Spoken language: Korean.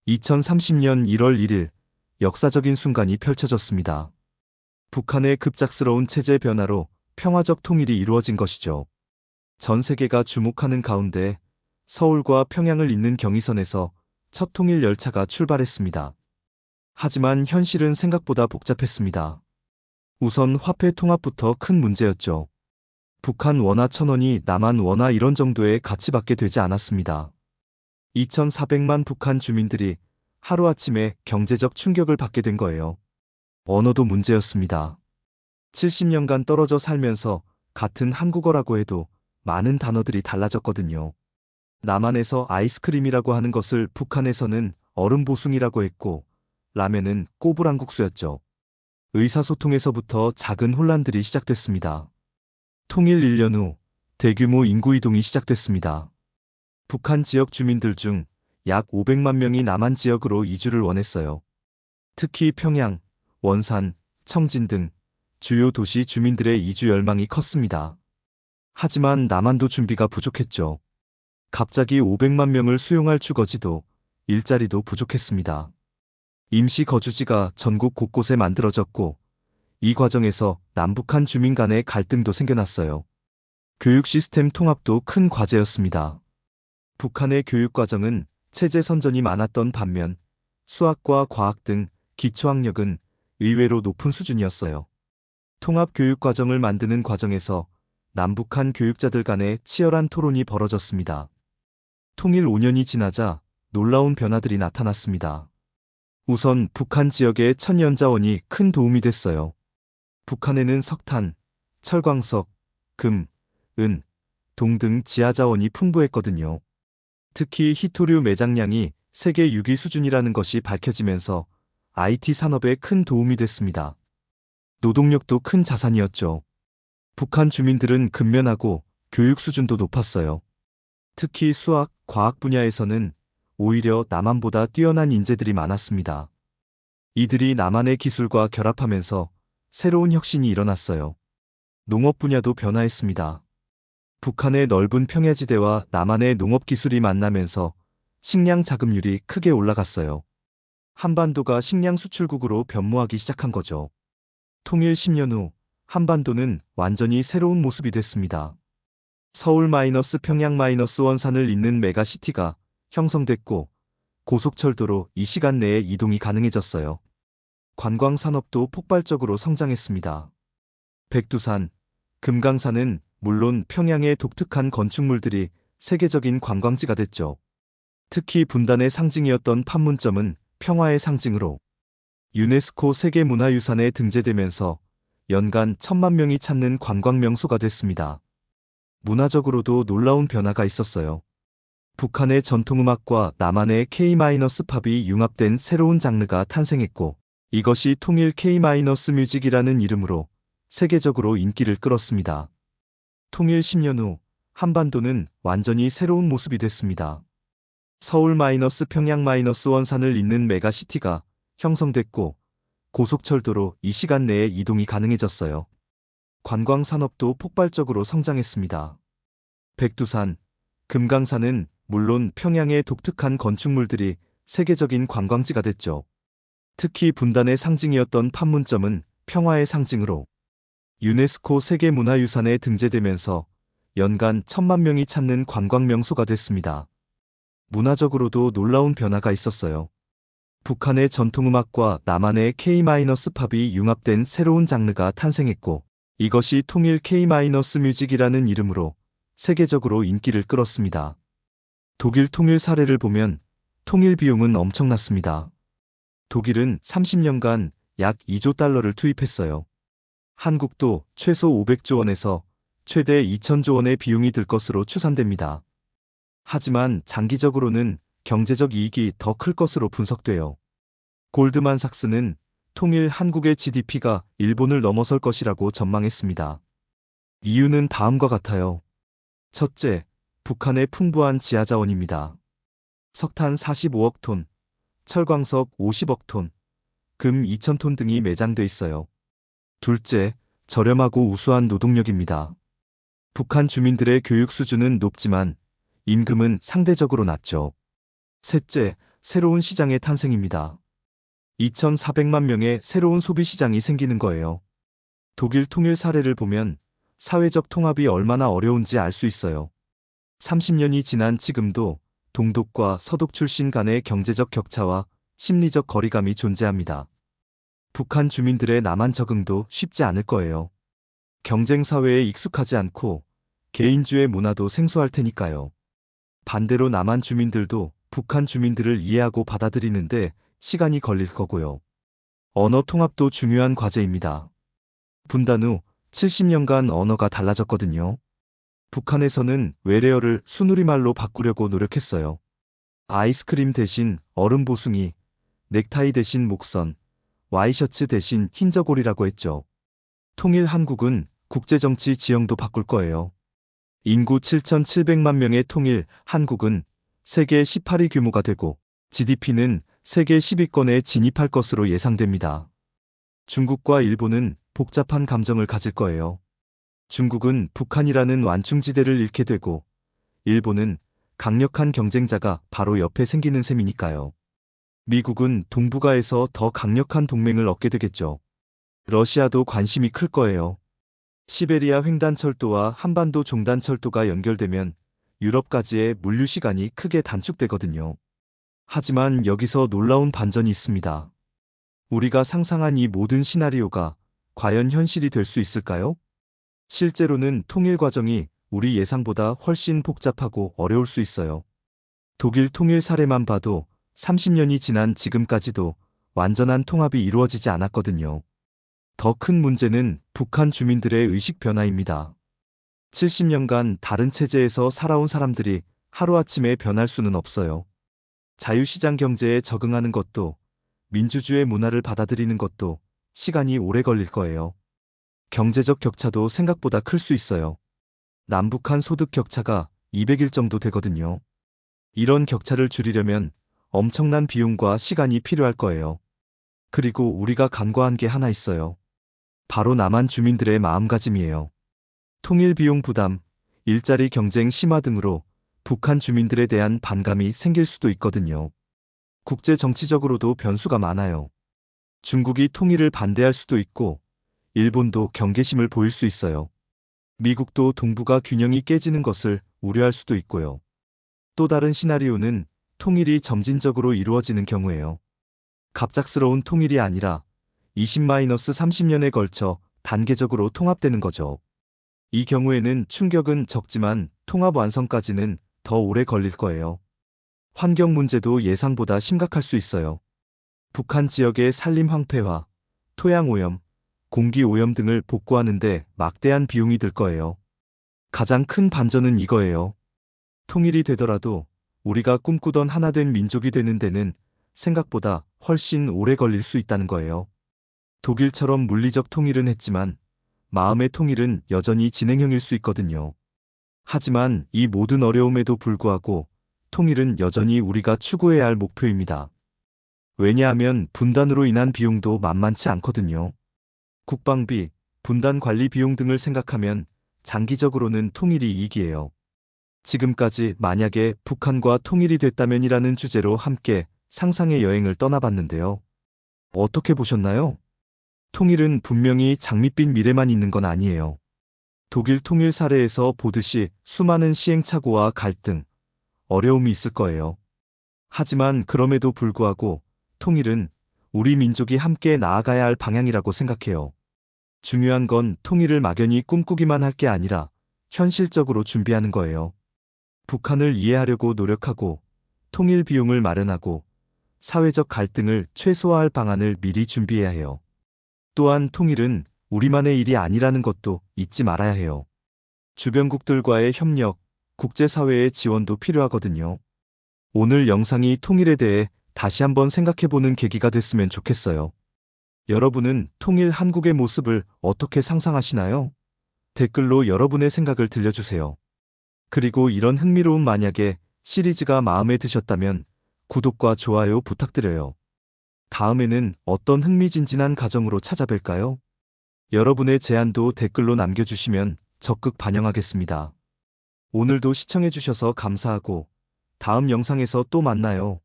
2030년 1월 1일 역사적인 순간이 펼쳐졌습니다. 북한의 급작스러운 체제 변화로 평화적 통일이 이루어진 것이죠. 전 세계가 주목하는 가운데 서울과 평양을 잇는 경의선에서 첫 통일 열차가 출발했습니다. 하지만 현실은 생각보다 복잡했습니다. 우선 화폐 통합부터 큰 문제였죠. 북한 원화 1,000원이 남한 원화 1원 정도의 가치밖에 되지 않았습니다. 2,400만 북한 주민들이 하루아침에 경제적 충격을 받게 된 거예요. 언어도 문제였습니다. 70년간 떨어져 살면서 같은 한국어라고 해도 많은 단어들이 달라졌거든요. 남한에서 아이스크림이라고 하는 것을 북한에서는 얼음보숭이라고 했고, 라면은 꼬부랑국수였죠. 의사소통에서부터 작은 혼란들이 시작됐습니다. 통일 1년 후 대규모 인구이동이 시작됐습니다. 북한 지역 주민들 중 약 500만 명이 남한 지역으로 이주를 원했어요. 특히 평양, 원산, 청진 등 주요 도시 주민들의 이주 열망이 컸습니다. 하지만 남한도 준비가 부족했죠. 갑자기 500만 명을 수용할 주거지도, 일자리도 부족했습니다. 임시 거주지가 전국 곳곳에 만들어졌고, 이 과정에서 남북한 주민 간의 갈등도 생겨났어요. 교육 시스템 통합도 큰 과제였습니다. 북한의 교육 과정은 체제 선전이 많았던 반면 수학과 과학 등 기초학력은 의외로 높은 수준이었어요. 통합 교육 과정을 만드는 과정에서 남북한 교육자들 간의 치열한 토론이 벌어졌습니다. 통일 5년이 지나자 놀라운 변화들이 나타났습니다. 우선 북한 지역의 천연자원이 큰 도움이 됐어요. 북한에는 석탄, 철광석, 금, 은, 동 등 지하자원이 풍부했거든요. 특히 히토류 매장량이 세계 6위 수준이라는 것이 밝혀지면서 IT 산업에 큰 도움이 됐습니다. 노동력도 큰 자산이었죠. 북한 주민들은 근면하고 교육 수준도 높았어요. 특히 수학, 과학 분야에서는 오히려 남한보다 뛰어난 인재들이 많았습니다. 이들이 남한의 기술과 결합하면서 새로운 혁신이 일어났어요. 농업 분야도 변화했습니다. 북한의 넓은 평야지대와 남한의 농업기술이 만나면서 식량 자급률이 크게 올라갔어요. 한반도가 식량 수출국으로 변모하기 시작한 거죠. 통일 10년 후 한반도는 완전히 새로운 모습이 됐습니다. 서울-평양-원산을 잇는 메가시티가 형성됐고, 고속철도로 이 시간 내에 이동이 가능해졌어요. 관광산업도 폭발적으로 성장했습니다. 백두산, 금강산은 물론 평양의 독특한 건축물들이 세계적인 관광지가 됐죠. 특히 분단의 상징이었던 판문점은 평화의 상징으로 유네스코 세계문화유산에 등재되면서 연간 1,000만 명이 찾는 관광 명소가 됐습니다. 문화적으로도 놀라운 변화가 있었어요. 북한의 전통음악과 남한의 K-팝이 융합된 새로운 장르가 탄생했고, 이것이 통일 K-뮤직이라는 이름으로 세계적으로 인기를 끌었습니다. 통일 10년 후 한반도는 완전히 새로운 모습이 됐습니다. 서울-평양-원산을 잇는 메가시티가 형성됐고, 고속철도로 이 시간 내에 이동이 가능해졌어요. 관광산업도 폭발적으로 성장했습니다. 백두산, 금강산은 물론 평양의 독특한 건축물들이 세계적인 관광지가 됐죠. 특히 분단의 상징이었던 판문점은 평화의 상징으로 유네스코 세계문화유산에 등재되면서 연간 1,000만 명이 찾는 관광 명소가 됐습니다. 문화적으로도 놀라운 변화가 있었어요. 북한의 전통음악과 남한의 K-팝이 융합된 새로운 장르가 탄생했고, 이것이 통일 K-뮤직이라는 이름으로 세계적으로 인기를 끌었습니다. 독일 통일 사례를 보면 통일 비용은 엄청났습니다. 독일은 30년간 약 2조 달러를 투입했어요. 한국도 최소 500조 원에서 최대 2,000조 원의 비용이 들 것으로 추산됩니다. 하지만 장기적으로는 경제적 이익이 더 클 것으로 분석돼요. 골드만삭스는 통일 한국의 GDP가 일본을 넘어설 것이라고 전망했습니다. 이유는 다음과 같아요. 첫째, 북한의 풍부한 지하자원입니다. 석탄 45억 톤, 철광석 50억 톤, 금 2,000톤 등이 매장돼 있어요. 둘째, 저렴하고 우수한 노동력입니다. 북한 주민들의 교육 수준은 높지만 임금은 상대적으로 낮죠. 셋째, 새로운 시장의 탄생입니다. 2,400만 명의 새로운 소비 시장이 생기는 거예요. 독일 통일 사례를 보면 사회적 통합이 얼마나 어려운지 알 수 있어요. 30년이 지난 지금도 동독과 서독 출신 간의 경제적 격차와 심리적 거리감이 존재합니다. 북한 주민들의 남한 적응도 쉽지 않을 거예요. 경쟁 사회에 익숙하지 않고 개인주의 문화도 생소할 테니까요. 반대로 남한 주민들도 북한 주민들을 이해하고 받아들이는데 시간이 걸릴 거고요. 언어 통합도 중요한 과제입니다. 분단 후 70년간 언어가 달라졌거든요. 북한에서는 외래어를 순우리말로 바꾸려고 노력했어요. 아이스크림 대신 얼음 보숭이, 넥타이 대신 목선, 와이셔츠 대신 흰저고리라고 했죠. 통일 한국은 국제정치 지형도 바꿀 거예요. 인구 7,700만 명의 통일 한국은 세계 18위 규모가 되고 GDP는 세계 10위권에 진입할 것으로 예상됩니다. 중국과 일본은 복잡한 감정을 가질 거예요. 중국은 북한이라는 완충지대를 잃게 되고 일본은 강력한 경쟁자가 바로 옆에 생기는 셈이니까요. 미국은 동북아에서 더 강력한 동맹을 얻게 되겠죠. 러시아도 관심이 클 거예요. 시베리아 횡단철도와 한반도 종단철도가 연결되면 유럽까지의 물류 시간이 크게 단축되거든요. 하지만 여기서 놀라운 반전이 있습니다. 우리가 상상한 이 모든 시나리오가 과연 현실이 될 수 있을까요? 실제로는 통일 과정이 우리 예상보다 훨씬 복잡하고 어려울 수 있어요. 독일 통일 사례만 봐도 30년이 지난 지금까지도 완전한 통합이 이루어지지 않았거든요. 더 큰 문제는 북한 주민들의 의식 변화입니다. 70년간 다른 체제에서 살아온 사람들이 하루아침에 변할 수는 없어요. 자유시장 경제에 적응하는 것도 민주주의 문화를 받아들이는 것도 시간이 오래 걸릴 거예요. 경제적 격차도 생각보다 클 수 있어요. 남북한 소득 격차가 200일 정도 되거든요. 이런 격차를 줄이려면 엄청난 비용과 시간이 필요할 거예요. 그리고 우리가 간과한 게 하나 있어요. 바로 남한 주민들의 마음가짐이에요. 통일 비용 부담, 일자리 경쟁 심화 등으로 북한 주민들에 대한 반감이 생길 수도 있거든요. 국제 정치적으로도 변수가 많아요. 중국이 통일을 반대할 수도 있고, 일본도 경계심을 보일 수 있어요. 미국도 동북아 균형이 깨지는 것을 우려할 수도 있고요. 또 다른 시나리오는 통일이 점진적으로 이루어지는 경우예요. 갑작스러운 통일이 아니라 20-30년에 걸쳐 단계적으로 통합되는 거죠. 이 경우에는 충격은 적지만 통합 완성까지는 더 오래 걸릴 거예요. 환경 문제도 예상보다 심각할 수 있어요. 북한 지역의 산림 황폐화, 토양 오염, 공기 오염 등을 복구하는데 막대한 비용이 들 거예요. 가장 큰 반전은 이거예요. 통일이 되더라도 우리가 꿈꾸던 하나된 민족이 되는 데는 생각보다 훨씬 오래 걸릴 수 있다는 거예요. 독일처럼 물리적 통일은 했지만 마음의 통일은 여전히 진행형일 수 있거든요. 하지만 이 모든 어려움에도 불구하고 통일은 여전히 우리가 추구해야 할 목표입니다. 왜냐하면 분단으로 인한 비용도 만만치 않거든요. 국방비, 분단 관리 비용 등을 생각하면 장기적으로는 통일이 이익이에요. 지금까지 만약에 북한과 통일이 됐다면이라는 주제로 함께 상상의 여행을 떠나봤는데요. 어떻게 보셨나요? 통일은 분명히 장밋빛 미래만 있는 건 아니에요. 독일 통일 사례에서 보듯이 수많은 시행착오와 갈등, 어려움이 있을 거예요. 하지만 그럼에도 불구하고 통일은 우리 민족이 함께 나아가야 할 방향이라고 생각해요. 중요한 건 통일을 막연히 꿈꾸기만 할 게 아니라 현실적으로 준비하는 거예요. 북한을 이해하려고 노력하고 통일 비용을 마련하고 사회적 갈등을 최소화할 방안을 미리 준비해야 해요. 또한 통일은 우리만의 일이 아니라는 것도 잊지 말아야 해요. 주변국들과의 협력, 국제사회의 지원도 필요하거든요. 오늘 영상이 통일에 대해 다시 한번 생각해보는 계기가 됐으면 좋겠어요. 여러분은 통일 한국의 모습을 어떻게 상상하시나요? 댓글로 여러분의 생각을 들려주세요. 그리고 이런 흥미로운 만약에 시리즈가 마음에 드셨다면 구독과 좋아요 부탁드려요. 다음에는 어떤 흥미진진한 가정으로 찾아뵐까요? 여러분의 제안도 댓글로 남겨주시면 적극 반영하겠습니다. 오늘도 시청해주셔서 감사하고 다음 영상에서 또 만나요.